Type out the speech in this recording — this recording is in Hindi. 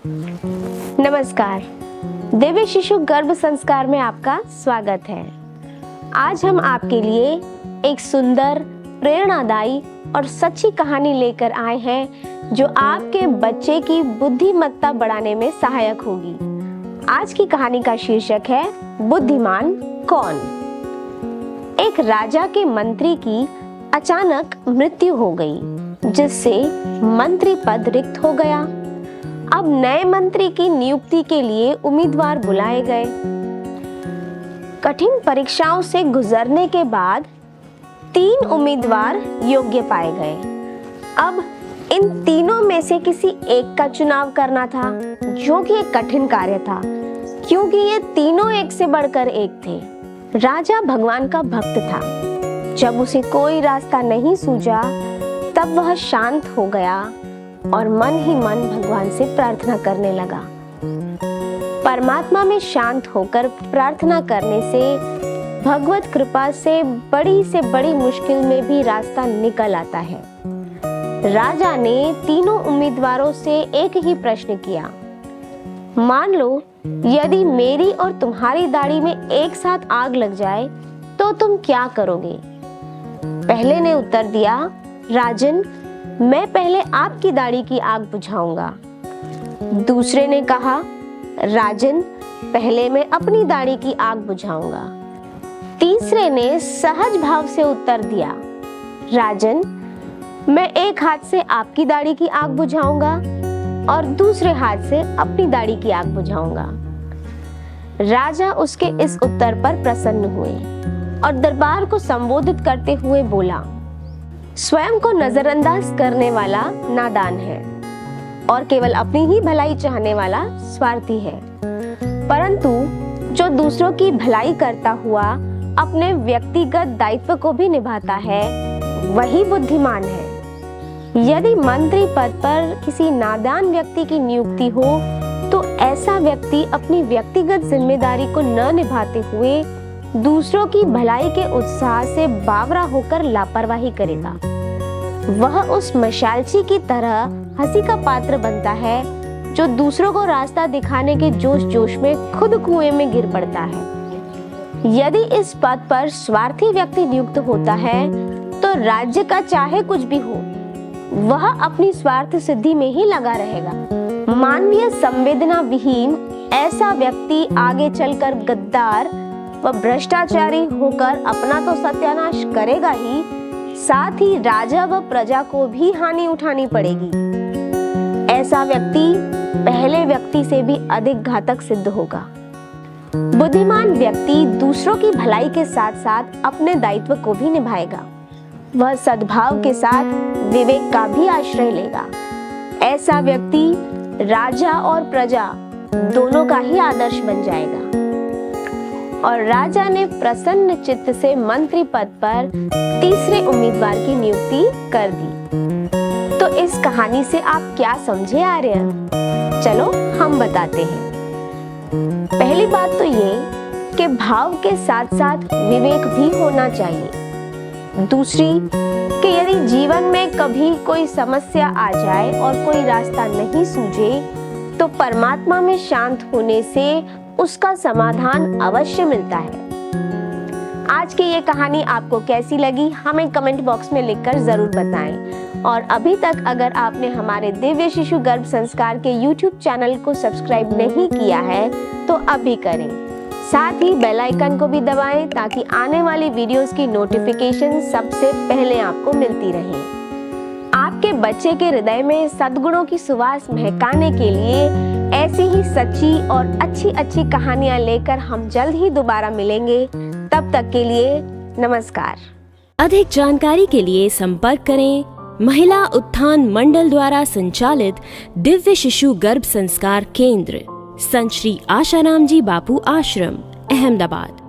नमस्कार, दिव्य शिशु गर्भ संस्कार में आपका स्वागत है। आज हम आपके लिए एक सुंदर, प्रेरणादायी और सच्ची कहानी लेकर आए हैं जो आपके बच्चे की बुद्धिमत्ता बढ़ाने में सहायक होगी। आज की कहानी का शीर्षक है बुद्धिमान कौन। एक राजा के मंत्री की अचानक मृत्यु हो गई, जिससे मंत्री पद रिक्त हो गया। अब नए मंत्री की नियुक्ति के लिए उम्मीदवार बुलाए गए। कठिन परीक्षाओं से गुजरने के बाद 3 उम्मीदवार योग्य पाए गए। अब इन तीनों में से किसी एक का चुनाव करना था, जो कि एक कठिन कार्य था, क्योंकि ये तीनों एक से बढ़कर एक थे। राजा भगवान का भक्त था। जब उसे कोई रास्ता नहीं सूझा, तब वह शांत हो गया और मन ही मन भगवान से प्रार्थना करने लगा। परमात्मा में शांत होकर प्रार्थना करने से भगवत कृपा से बड़ी मुश्किल में भी रास्ता निकल आता है। राजा ने तीनों उम्मीदवारों से एक ही प्रश्न किया, मान लो यदि मेरी और तुम्हारी दाढ़ी में एक साथ आग लग जाए तो तुम क्या करोगे? पहले ने उत्तर दिया, राजन, मैं पहले आपकी दाढ़ी की आग बुझाऊंगा। दूसरे ने कहा, राजन, पहले मैं अपनी दाढ़ी की आग बुझाऊंगा। तीसरे ने सहज भाव से उत्तर दिया, राजन, मैं एक हाथ से आपकी दाढ़ी की आग बुझाऊंगा और दूसरे हाथ से अपनी दाढ़ी की आग बुझाऊंगा। राजा उसके इस उत्तर पर प्रसन्न हुए और दरबार को संबोधित करते हुए बोला, स्वयं को नजरअंदाज करने वाला नादान है और केवल अपनी ही भलाई चाहने वाला स्वार्थी है, परंतु जो दूसरों की भलाई करता हुआ अपने व्यक्तिगत दायित्व को भी निभाता है, वही बुद्धिमान है। यदि मंत्री पद पर किसी नादान व्यक्ति की नियुक्ति हो, तो ऐसा व्यक्ति अपनी व्यक्तिगत जिम्मेदारी को न निभाते हुए दूसरों की भलाई के उत्साह से बावरा होकर लापरवाही करेगा। वह उस मशालची की तरह हंसी का पात्र बनता है, जो दूसरों को रास्ता दिखाने के जोश में खुद कुएं में गिर पड़ता है। यदि इस पद पर स्वार्थी व्यक्ति नियुक्त होता है, तो राज्य का चाहे कुछ भी हो, वह अपनी स्वार्थ सिद्धि में ही लगा रहेगा। मानवीय संवेदना विहीन ऐसा व्यक्ति आगे चलकर गद्दार व भ्रष्टाचारी होकर अपना तो सत्यानाश करेगा ही, साथ ही राजा व प्रजा को भी हानि उठानी पड़ेगी। ऐसा व्यक्ति पहले व्यक्ति से भी अधिक घातक सिद्ध होगा। बुद्धिमान व्यक्ति दूसरों की भलाई के साथ साथ अपने दायित्व को भी निभाएगा। वह सद्भाव के साथ विवेक का भी आश्रय लेगा। ऐसा व्यक्ति राजा और प्रजा दोनों का ही आदर्श बन जाएगा। और राजा ने प्रसन्न चित्त से मंत्री पद पर तीसरे उम्मीदवार की नियुक्ति कर दी। तो इस कहानी से आप क्या समझे आर्य? चलो हम बताते हैं। पहली बात तो ये कि भाव के साथ साथ विवेक भी होना चाहिए। दूसरी कि यदि जीवन में कभी कोई समस्या आ जाए और कोई रास्ता नहीं सूझे, तो परमात्मा में शांत होने से उसका समाधान अवश्य मिलता है। आज की ये कहानी आपको कैसी लगी, हमें कमेंट बॉक्स में लिखकर जरूर बताएं। और अभी तक अगर आपने हमारे दिव्य शिशु गर्भ संस्कार के YouTube चैनल को सब्सक्राइब नहीं किया है, तो अभी करें। साथ ही बेल आइकन को भी दबाएं, ताकि आने वाली वीडियोस की नोटिफिकेशन सबसे पहले आपको मिलती रहे। आपके बच्चे के हृदय में सद्गुणों की सुवास महकाने के लिए ऐसी ही सच्ची और अच्छी कहानियां लेकर हम जल्द ही दोबारा मिलेंगे। तब तक के लिए नमस्कार। अधिक जानकारी के लिए संपर्क करें महिला उत्थान मंडल द्वारा संचालित दिव्य शिशु गर्भ संस्कार केंद्र, संत श्री आशाराम जी बापू आश्रम, अहमदाबाद।